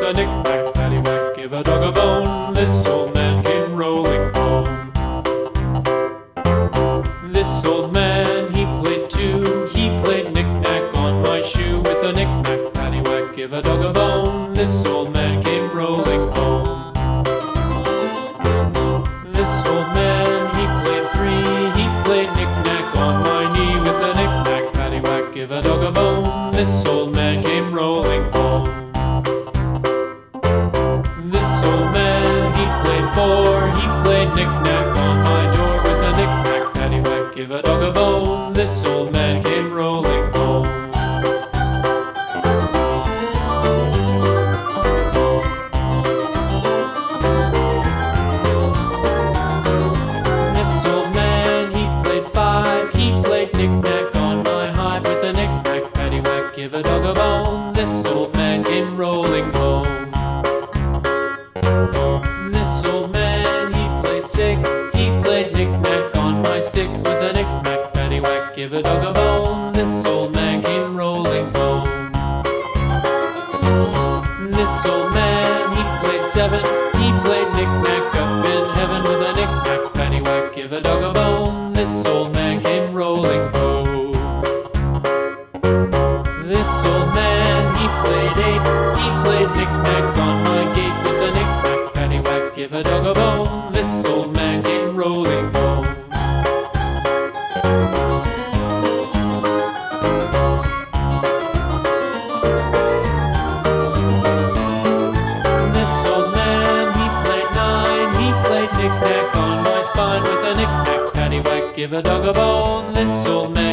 a knick-knack, paddywhack, give a dog a bone. This old man came rolling home. This old man, he played too. He played knick-knack on my shoe. With a knick-knack, paddywhack, give a dog a bone. This old man came rolling home. This old man, he played three. He played knick-knack on my knee. With a knick-knack, paddywhack, give a dog a bone. This old man came rolling home. This old man, he played four. He played knick-knack on my door. With a knick-knack, paddywhack, give a dog a bone. This old man came rolling home. This old man, he played five. He played knick-knack on my hive. With a knick-knack, paddywhack, give a dog a bone. This old man came rolling home. This old man, he played six. He played knick-knack on my sticks. With a knick-knack, paddywhack, give a dog a bone. This old man came rolling home. This old man, he played seven. He played knick-knack up in heaven. With a knick-knack, paddywhack, give a dog a bone. This old man came rolling home. This old man, he played eight. He played knick-knack on my gate. With a knick-knack, paddywhack, give a dog a bone. This old man came rolling home. This old man, he played nine. He played knick-knack on my spine. With a knick-knack, paddywhack, give a dog a bone. This old man